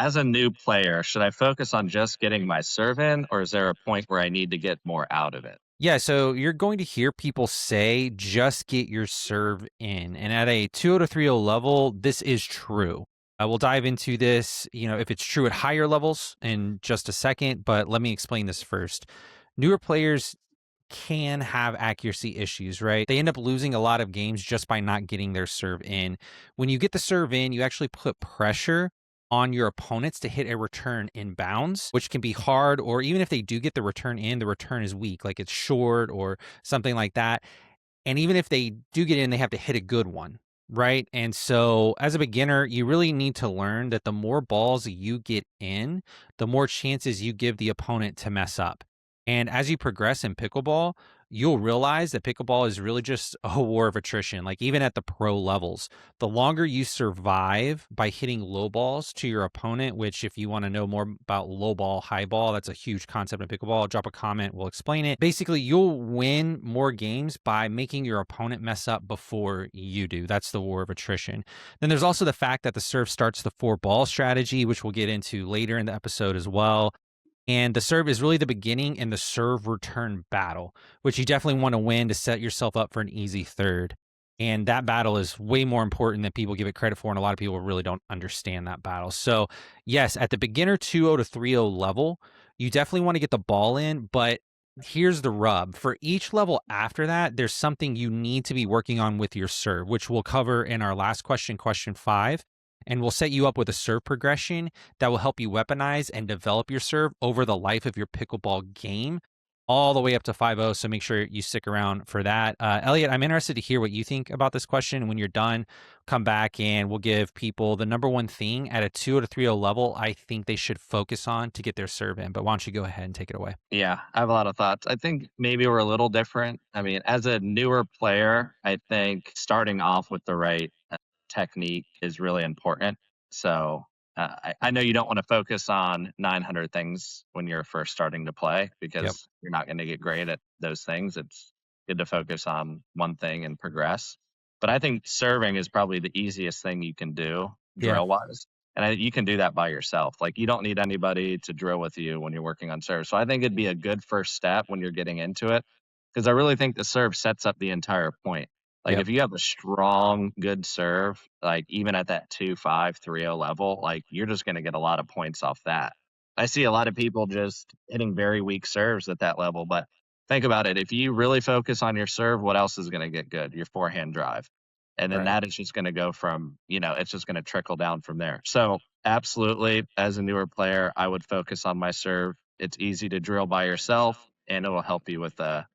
as a new player, should I focus on just getting my serve in, or is there a point where I need to get more out of it? Yeah, so you're going to hear people say just get your serve in. And at a 2.0 to 3.0 level, this is true. I will dive into this, if it's true at higher levels in just a second, but let me explain this first. Newer players can have accuracy issues, right? They end up losing a lot of games just by not getting their serve in. When you get the serve in, you actually put pressure on your opponents to hit a return in bounds, which can be hard, or even if they do get the return in, the return is weak, like it's short or something like that. And even if they do get in, they have to hit a good one, right? And so as a beginner, you really need to learn that the more balls you get in, the more chances you give the opponent to mess up. And as you progress in pickleball, you'll realize that pickleball is really just a war of attrition. Like even at the pro levels, the longer you survive by hitting low balls to your opponent, which if you want to know more about low ball, high ball, that's a huge concept in pickleball. Drop a comment, we'll explain it. Basically, you'll win more games by making your opponent mess up before you do. That's the war of attrition. Then there's also the fact that the serve starts the four ball strategy, which we'll get into later in the episode as well. And the serve is really the beginning in the serve return battle, which you definitely want to win to set yourself up for an easy third. And that battle is way more important than people give it credit for. And a lot of people really don't understand that battle. So, yes, at the beginner 2.0 to 3.0 level, you definitely want to get the ball in. But here's the rub, for each level after that, there's something you need to be working on with your serve, which we'll cover in our last question, question 5. And we'll set you up with a serve progression that will help you weaponize and develop your serve over the life of your pickleball game, all the way up to 5.0. So make sure you stick around for that. Elliot, I'm interested to hear what you think about this question. When you're done, come back and we'll give people the number one thing at a 2.0 to 3.0 level I think they should focus on to get their serve in. But why don't you go ahead and take it away? Yeah, I have a lot of thoughts. I think maybe we're a little different. I mean, as a newer player, I think starting off with the right technique is really important. So I know you don't want to focus on 900 things when you're first starting to play Yep. because you're not going to get great at those things. It's good to focus on one thing and progress. But I think serving is probably the easiest thing you can do Yeah. drill wise. And you can do that by yourself. Like you don't need anybody to drill with you when you're working on serve. So I think it'd be a good first step when you're getting into it because I really think the serve sets up the entire point. Like Yep. if you have a strong, good serve, like even at that 2-5, 3-0 level, like you're just going to get a lot of points off that. I see a lot of people just hitting very weak serves at that level, but think about it. If you really focus on your serve, what else is going to get good? Your forehand drive. And then Right. that is just going to go from, it's just going to trickle down from there. So, absolutely, as a newer player, I would focus on my serve. It's easy to drill by yourself, and it will help you with a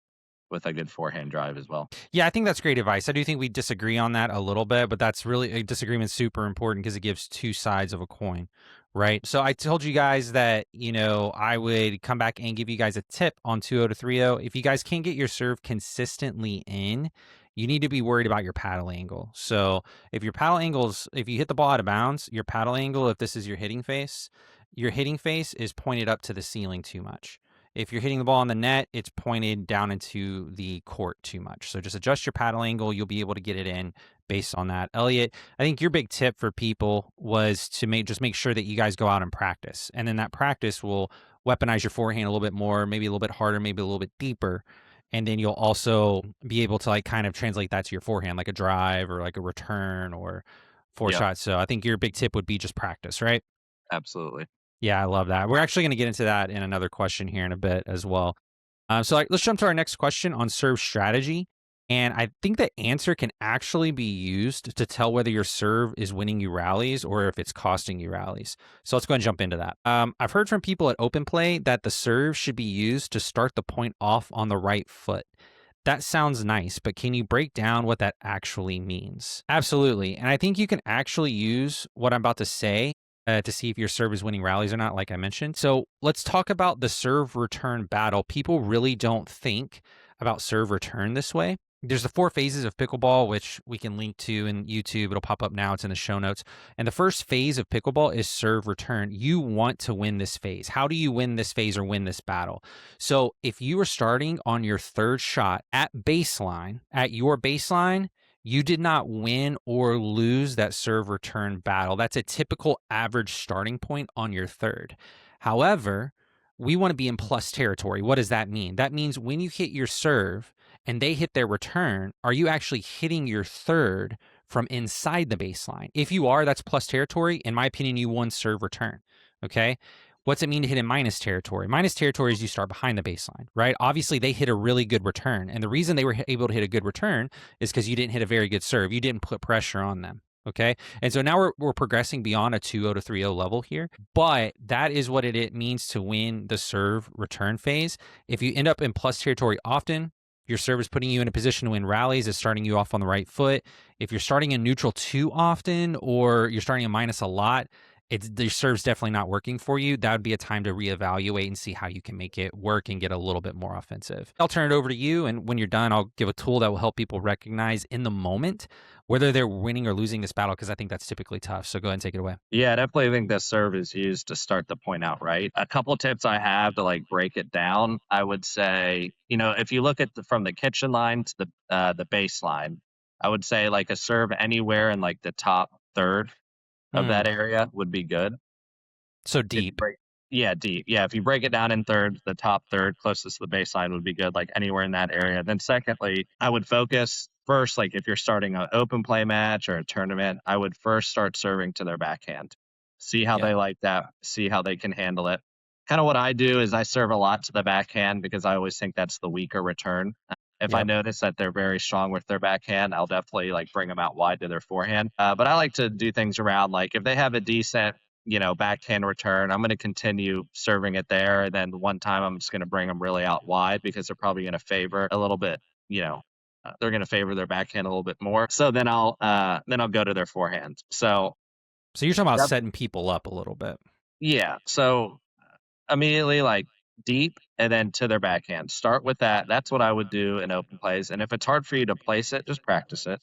good forehand drive as well. Yeah, I think that's great advice. I do think we disagree on that a little bit, but that's really a disagreement super important because it gives two sides of a coin, right? So I told you guys that, I would come back and give you guys a tip on 2.0 to 3.0. If you guys can't get your serve consistently in, you need to be worried about your paddle angle. So if you hit the ball out of bounds, your paddle angle, if this is your hitting face is pointed up to the ceiling too much. If you're hitting the ball on the net, it's pointed down into the court too much. So just adjust your paddle angle. You'll be able to get it in based on that. Elliot, I think your big tip for people was to make sure that you guys go out and practice. And then that practice will weaponize your forehand a little bit more, maybe a little bit harder, maybe a little bit deeper. And then you'll also be able to like kind of translate that to your forehand, like a drive or like a return or four Yep, shots. So I think your big tip would be just practice, right? absolutely. Yeah, I love that. We're actually going to get into that in another question here in a bit as well. Let's jump to our next question on serve strategy. And I think the answer can actually be used to tell whether your serve is winning you rallies or if it's costing you rallies. So let's go ahead and jump into that. I've heard from people at Open Play that the serve should be used to start the point off on the right foot. That sounds nice, but can you break down what that actually means? Absolutely. And I think you can actually use what I'm about to say to see if your serve is winning rallies or not, like I mentioned. So let's talk about the serve return battle. People really don't think about serve return this way. There's the 4 phases of pickleball, which we can link to in YouTube. It'll pop up now. It's in the show notes. And the first phase of pickleball is serve return. You want to win this phase. How do you win this phase or win this battle? So if you are starting on your third shot at your baseline, you did not win or lose that serve return battle. That's a typical average starting point on your third. However, we want to be in plus territory. What does that mean? That means when you hit your serve and they hit their return, are you actually hitting your third from inside the baseline? If you are, that's plus territory. In my opinion, you won serve return. Okay. What's it mean to hit in minus territory? Minus territory is you start behind the baseline, right? Obviously, they hit a really good return. And the reason they were able to hit a good return is because you didn't hit a very good serve. You didn't put pressure on them. Okay. And so now we're progressing beyond a 2-0 to 3-0 level here. But that is what it means to win the serve return phase. If you end up in plus territory often, your serve is putting you in a position to win rallies, is starting you off on the right foot. If you're starting in neutral too often, or you're starting in minus a lot, your serve's definitely not working for you. That would be a time to reevaluate and see how you can make it work and get a little bit more offensive. I'll turn it over to you, and when you're done, I'll give a tool that will help people recognize in the moment whether they're winning or losing this battle, because I think that's typically tough. So go ahead and take it away. Yeah, I definitely think this serve is used to start the point out right. A couple tips I have to like break it down. I would say, if you look at from the kitchen line to the baseline, I would say like a serve anywhere in like the top third of that area would be good. So If you deep. break Yeah, deep. Yeah, if you break it down in thirds, the top third closest to the baseline would be good, like anywhere in that area. Then secondly, I would focus first, like if you're starting an open play match or a tournament, I would first start serving to their backhand. See how Yeah. they like that, see how they can handle it. Kind of what I do is I serve a lot to the backhand because I always think that's the weaker return. If I Yep. notice that they're very strong with their backhand, I'll definitely like bring them out wide to their forehand. But I like to do things around like if they have a decent backhand return, I'm going to continue serving it there. And then one time I'm just going to bring them really out wide because they're probably going to favor a little bit, they're going to favor their backhand a little bit more. So then I'll go to their forehand. So So you're talking about that, setting people up a little bit. yeah. So immediately like deep and then to their backhand. Start with that. That's what I would do in open plays. And if it's hard for you to place it, just practice it.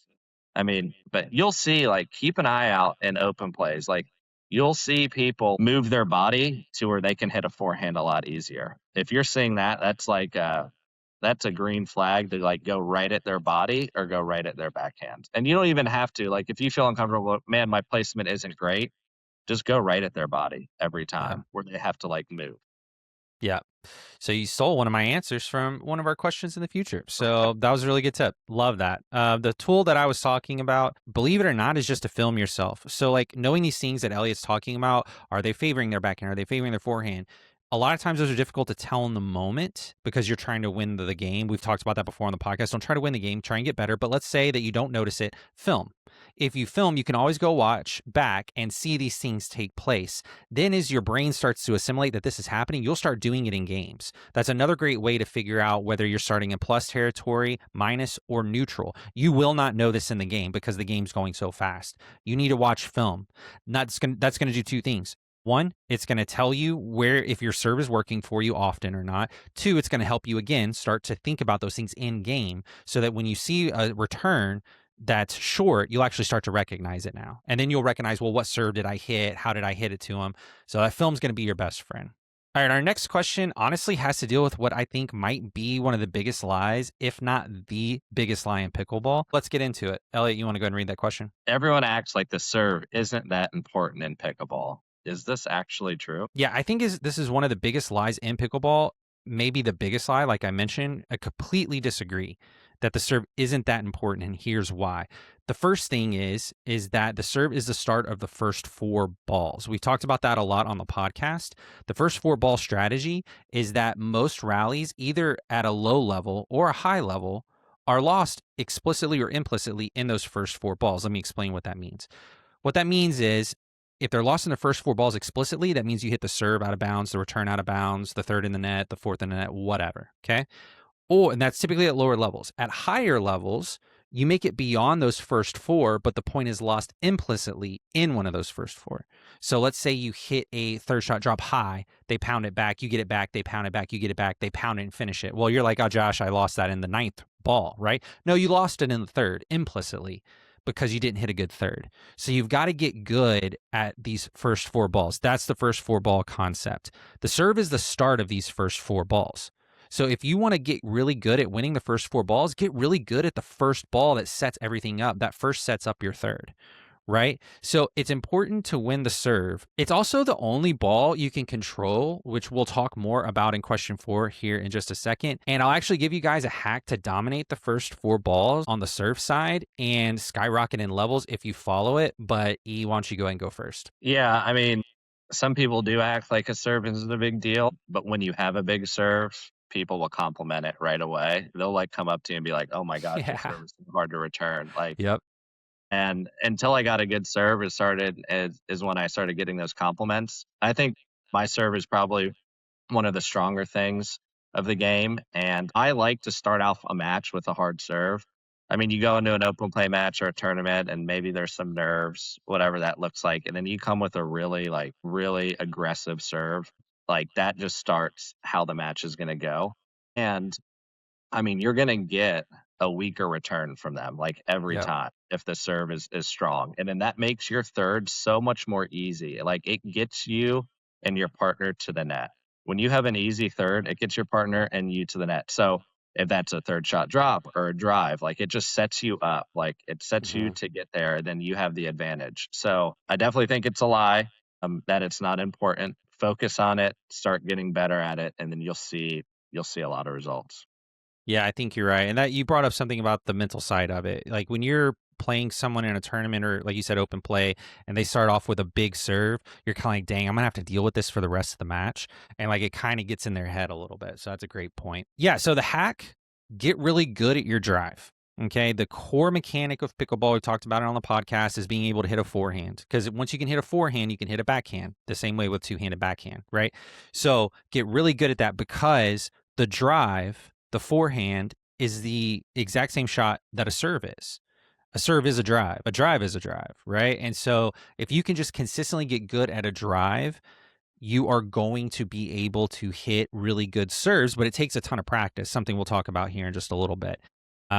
I mean, but you'll see, like, keep an eye out in open plays. Like, you'll see people move their body to where they can hit a forehand a lot easier. If you're seeing that, that's a green flag to like go right at their body or go right at their backhand. And you don't even have to, like, if you feel uncomfortable, man, my placement isn't great, just go right at their body every Yeah. time where they have to like move. Yeah. So you stole one of my answers from one of our questions in the future. So that was a really good tip. Love that. The tool that I was talking about, believe it or not, is just to film yourself. So like knowing these things that Elliott's talking about, are they favoring their backhand? Are they favoring their forehand? A lot of times those are difficult to tell in the moment because you're trying to win the game. We've talked about that before on the podcast. Don't try to win the game, try and get better. But let's say that you don't notice it, film. If you film, you can always go watch back and see these things take place. Then as your brain starts to assimilate that this is happening, you'll start doing it in games. That's another great way to figure out whether you're starting in plus territory, minus, or neutral. You will not know this in the game because the game's going so fast. You need to watch film. That's going to do two things. One, it's going to tell you where if your serve is working for you often or not. Two, it's going to help you again start to think about those things in game so that when you see a return that's short, you'll actually start to recognize it now. And then you'll recognize, well, what serve did I hit? How did I hit it to him? So that film's going to be your best friend. All right, our next question honestly has to deal with what I think might be one of the biggest lies, if not the biggest lie in pickleball. Let's get into it. Elliott, you want to go ahead and read that question? Everyone acts like the serve isn't that important in pickleball. Is this actually true? Yeah, I think this is one of the biggest lies in pickleball, maybe the biggest lie, like I mentioned. I completely disagree that the serve isn't that important, and here's why. The first thing is that the serve is the start of the first four balls. We've talked about that a lot on the podcast. The first four ball strategy is that most rallies, either at a low level or a high level, are lost explicitly or implicitly in those first four balls. Let me explain what that means. What that means is if they're lost in the first four balls explicitly, that means you hit the serve out of bounds, the return out of bounds, the third in the net, the fourth in the net, whatever. Okay. And that's typically at lower levels. At higher levels, you make it beyond those first four, but the point is lost implicitly in one of those first four. So let's say you hit a third shot drop high, they pound it back, you get it back, they pound it back, you get it back, they pound it and finish it. Well, you're like, oh, Josh, I lost that in the ninth ball, right? No, you lost it in the third implicitly because you didn't hit a good third. So you've got to get good at these first four balls. That's the first four ball concept. The serve is the start of these first four balls. So if you want to get really good at winning the first 4 balls, get really good at the first ball that sets everything up. That first sets up your third, right? So it's important to win the serve. It's also the only ball you can control, which we'll talk more about in question 4 here in just a second. And I'll actually give you guys a hack to dominate the first 4 balls on the serve side and skyrocket in levels if you follow it. But E, why don't you go ahead and go first? Yeah, I mean, some people do act like a serve isn't a big deal, but when you have a big serve, people will compliment it right away. They'll like come up to you and be like, "Oh my gosh, your Yeah. serve is so hard to return." Like, Yep. and until I got a good serve, is when I started getting those compliments. I think my serve is probably one of the stronger things of the game, and I like to start off a match with a hard serve. I mean, you go into an open play match or a tournament, and maybe there's some nerves, whatever that looks like, and then you come with a really, like, really aggressive serve. Like, that just starts how the match is gonna go, and I mean, you're gonna get a weaker return from them, like, every Yep. time if the serve is strong, and then that makes your third so much more easy. Like, it gets you and your partner to the net. When you have an easy third, it gets your partner and you to the net. So, if that's a third shot drop or a drive, like, it just sets you up, like, it sets you Mhm. to get there, then you have the advantage. So, I definitely think it's a lie, that it's not important. Focus on it, start getting better at it, and then you'll see a lot of results. Yeah, I think you're right. And that you brought up something about the mental side of it. Like when you're playing someone in a tournament or like you said, open play, and they start off with a big serve, you're kind of like, dang, I'm gonna have to deal with this for the rest of the match. And like it kind of gets in their head a little bit. So that's a great point. Yeah. So the hack, get really good at your drive. Okay. The core mechanic of pickleball, we talked about it on the podcast, is being able to hit a forehand. Because once you can hit a forehand, you can hit a backhand the same way with two-handed backhand, right? So get really good at that because the drive, the forehand, is the exact same shot that a serve is. A serve is a drive. A drive is a drive, right? And so if you can just consistently get good at a drive, you are going to be able to hit really good serves, but it takes a ton of practice, something we'll talk about here in just a little bit.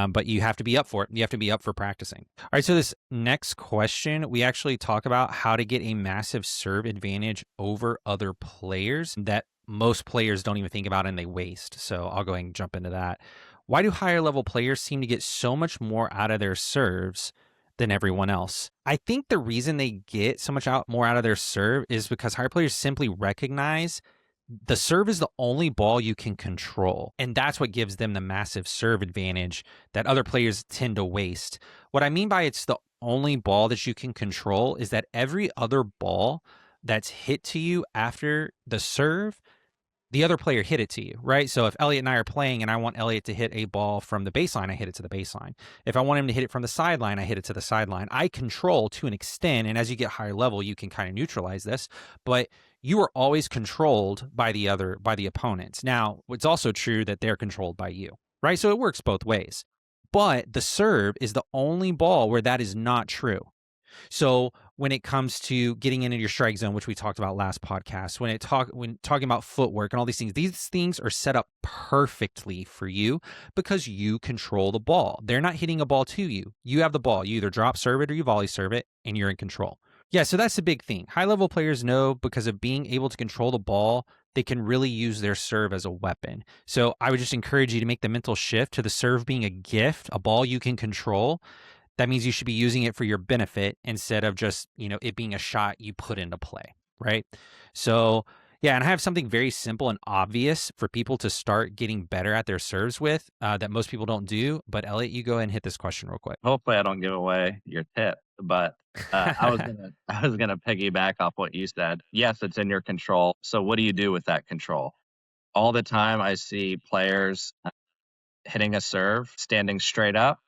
But you have to be up for it. You have to be up for practicing. All right. So, this next question, we actually talk about how to get a massive serve advantage over other players that most players don't even think about and they waste. So, I'll go ahead and jump into that. Why do higher level players seem to get so much more out of their serves than everyone else? I think the reason they get so much more out of their serve is because higher players simply recognize the serve is the only ball you can control. And that's what gives them the massive serve advantage that other players tend to waste. What I mean by it's the only ball that you can control is that every other ball that's hit to you after the serve, the other player hit it to you, right? So if Elliott and I are playing and I want Elliott to hit a ball from the baseline, I hit it to the baseline. If I want him to hit it from the sideline, I hit it to the sideline. I control to an extent, and as you get higher level, you can kind of neutralize this, but you are always controlled by the opponents. Now, it's also true that they're controlled by you, right? So it works both ways. But the serve is the only ball where that is not true. So when it comes to getting into your strike zone, which we talked about last podcast, when talking about footwork and all these things are set up perfectly for you because you control the ball. They're not hitting a ball to you. You have the ball. You either drop serve it or you volley serve it, and you're in control. Yeah, so that's the big thing. High level players know because of being able to control the ball, they can really use their serve as a weapon. So I would just encourage you to make the mental shift to the serve being a gift, a ball you can control. That means you should be using it for your benefit instead of just, it being a shot you put into play, right? So, yeah, and I have something very simple and obvious for people to start getting better at their serves with that most people don't do. But Elliot, you go ahead and hit this question real quick. Hopefully, I don't give away your tip, but, I was gonna I was gonna piggyback off what you said. Yes, it's in your control, so what do you do with that control? All the time, I see players, hitting a serve, standing straight up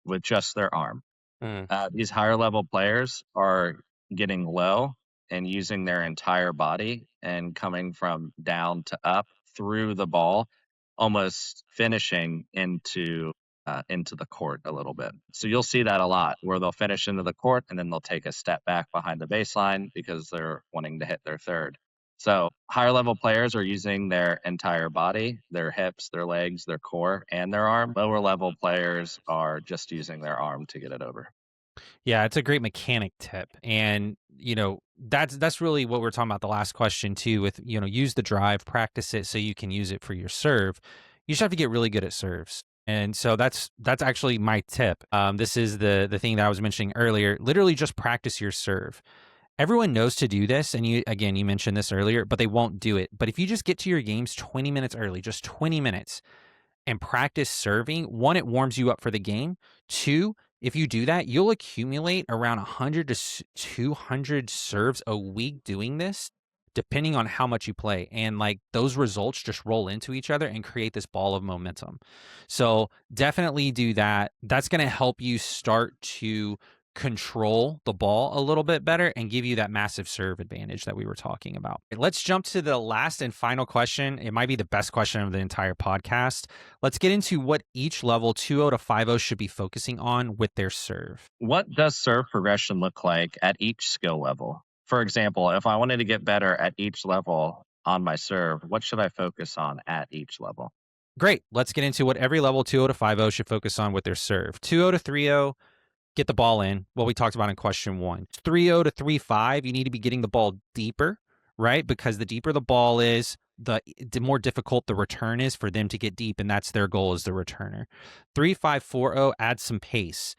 with just their arm. Mm, These higher level players are getting low and using their entire body and coming from down to up through the ball, almost finishing into the court a little bit. So you'll see that a lot where they'll finish into the court and then they'll take a step back behind the baseline because they're wanting to hit their third. So higher level players are using their entire body, their hips, their legs, their core, and their arm. Lower level players are just using their arm to get it over. yeah, it's a great mechanic tip. And, that's really what we're talking about the last question too with, use the drive, practice it so you can use it for your serve. You just have to get really good at serves. And so that's actually my tip. This is the thing that I was mentioning earlier. Literally just practice your serve. Everyone knows to do this, and you mentioned this earlier, but they won't do it. But if you just get to your games 20 minutes early, just 20 minutes, and practice serving, one, it warms you up for the game. Two, if you do that, you'll accumulate around 100 to 200 serves a week doing this, depending on how much you play. And like those results just roll into each other and create this ball of momentum. So definitely do that. That's going to help you start to control the ball a little bit better and give you that massive serve advantage that we were talking about. Let's jump to the last and final question. It might be the best question of the entire podcast. Let's get into what each level 2.0 to 5.0 should be focusing on with their serve. What does serve progression look like at each skill level? For example, if I wanted to get better at each level on my serve, what should I focus on at each level? Great. Let's get into what every level 2.0 to 5.0 should focus on with their serve. 2.0 to 3.0, get the ball in, what we talked about in question 1. 3.0 to 3.5, you need to be getting the ball deeper, right? Because the deeper the ball is, the more difficult the return is for them to get deep, and that's their goal as the returner. 3.5.4.0, add some pace.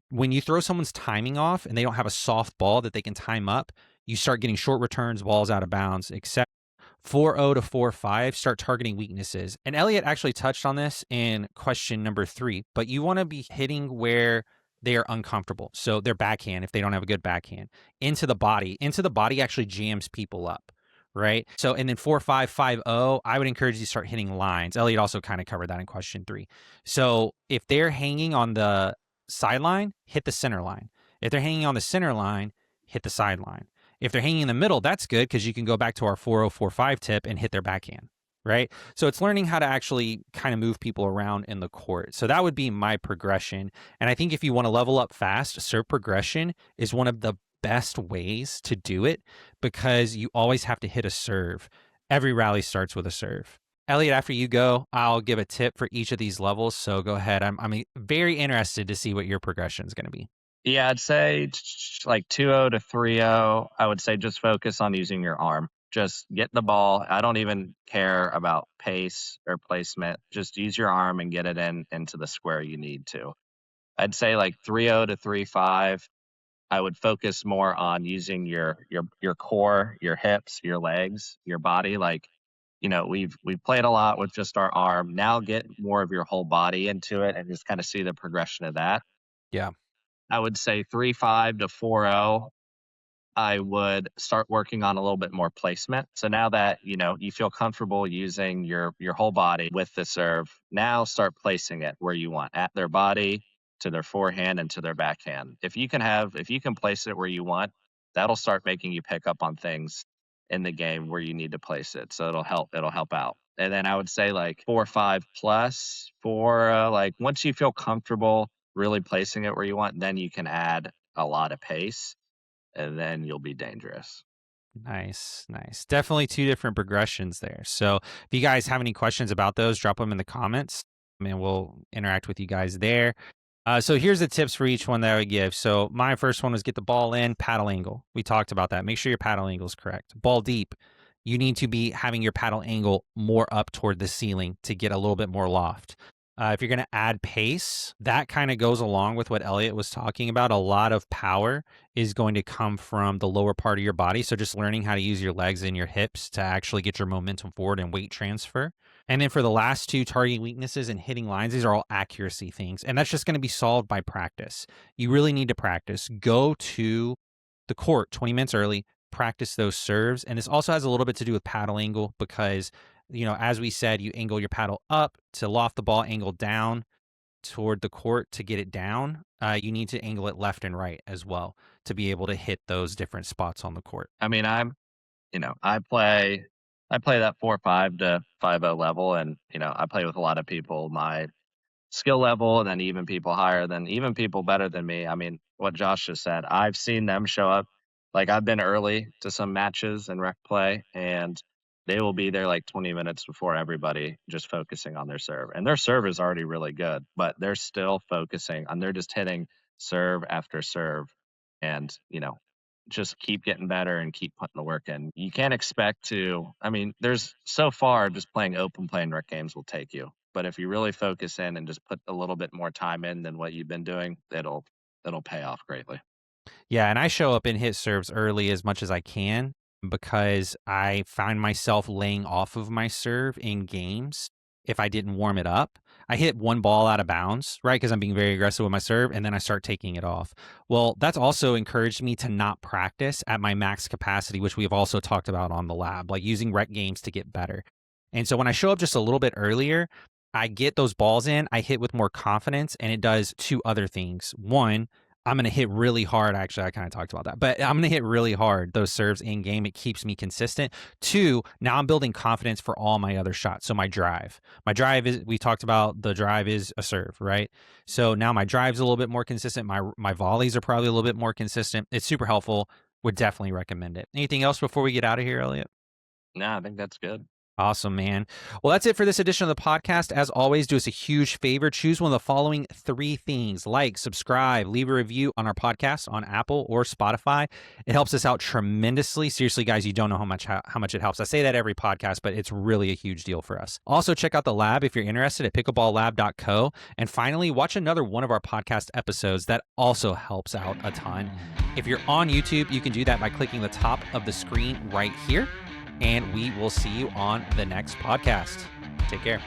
When you throw someone's timing off and they don't have a soft ball that they can time up, you start getting short returns, balls out of bounds, etc. 4.0 to 4.5, start targeting weaknesses. And Elliott actually touched on this in question number 3, but you want to be hitting where they are uncomfortable. So their backhand, if they don't have a good backhand, into the body. Into the body actually jams people up, right? So, and then 4.5.5.0, I would encourage you to start hitting lines. Elliott also kind of covered that in question 3. So if they're hanging on the sideline, hit the center line. If they're hanging on the center line, hit the sideline. If they're hanging in the middle, that's good because you can go back to our 4.0.4.5 tip and hit their backhand, right? So it's learning how to actually kind of move people around in the court. So that would be my progression. And I think if you want to level up fast, serve progression is one of the best ways to do it because you always have to hit a serve. Every rally starts with a serve. Elliott, after you go, I'll give a tip for each of these levels. So go ahead. I'm very interested to see what your progression is going to be. Yeah, I'd say like 2.0 to 3.0, I would say just focus on using your arm. Just get the ball. I don't even care about pace or placement. Just use your arm and get it into the square you need to. I'd say like 3.0 to 3.5, I would focus more on using your core, your hips, your legs, your body. Like, we've played a lot with just our arm. Now get more of your whole body into it and just kind of see the progression of that. Yeah. I would say 3.5 to 4.0, I would start working on a little bit more placement. So now that, you feel comfortable using your whole body with the serve, now start placing it where you want, at their body, to their forehand, and to their backhand. If you can place it where you want, that'll start making you pick up on things in the game where you need to place it. So it'll help out. And then I would say like 4 or 5 plus for like once you feel comfortable really placing it where you want, then you can add a lot of pace and then you'll be dangerous. Nice, nice. Definitely two different progressions there. So if you guys have any questions about those, drop them in the comments and we'll interact with you guys there. So here's the tips for each one that I would give. So my first one was get the ball in, paddle angle. We talked about that. Make sure your paddle angle is correct. Ball deep. You need to be having your paddle angle more up toward the ceiling to get a little bit more loft. If you're going to add pace, that kind of goes along with what Elliott was talking about. A lot of power is going to come from the lower part of your body. So just learning how to use your legs and your hips to actually get your momentum forward and weight transfer. And then for the last two, targeting weaknesses and hitting lines, these are all accuracy things. And that's just going to be solved by practice. You really need to practice. Go to the court 20 minutes early, practice those serves. And this also has a little bit to do with paddle angle because, as we said, you angle your paddle up to loft the ball, angle down toward the court to get it down. You need to angle it left and right as well to be able to hit those different spots on the court. I mean, I play that 4.5 to 5.0 level, and I play with a lot of people my skill level, and then even people higher than even people better than me. I mean, what Josh just said, I've seen them show up. Like I've been early to some matches and rec play, and they will be there like 20 minutes before everybody, just focusing on their serve. And their serve is already really good, but they're still focusing on they're just hitting serve after serve, and just keep getting better and keep putting the work in. You can't expect to. I mean, there's so far just playing open play and rec games will take you, but if you really focus in and just put a little bit more time in than what you've been doing, it'll pay off greatly. Yeah, and I show up and hit serves early as much as I can because I find myself laying off of my serve in games if I didn't warm it up. I hit one ball out of bounds, right? Because I'm being very aggressive with my serve, and then I start taking it off. Well, that's also encouraged me to not practice at my max capacity, which we have also talked about on the lab, like using rec games to get better. And so when I show up just a little bit earlier, I get those balls in, I hit with more confidence, and it does two other things. One, I'm going to hit really hard. Actually, I kind of talked about that, but I'm going to hit really hard those serves in game. It keeps me consistent. Two, now I'm building confidence for all my other shots. So my drive is, we talked about the drive is a serve, right? So now my drive's a little bit more consistent. My volleys are probably a little bit more consistent. It's super helpful. Would definitely recommend it. Anything else before we get out of here, Elliot? No, I think that's good. Awesome, man. Well, that's it for this edition of the podcast. As always, do us a huge favor. Choose one of the following three things: like, subscribe, leave a review on our podcast on Apple or Spotify. It helps us out tremendously. Seriously, guys, you don't know how much it helps. I say that every podcast, but it's really a huge deal for us. Also, check out the lab if you're interested at pickleball.lab.co. And finally, watch another one of our podcast episodes that also helps out a ton. If you're on YouTube, you can do that by clicking the top of the screen right here. And we will see you on the next podcast. Take care.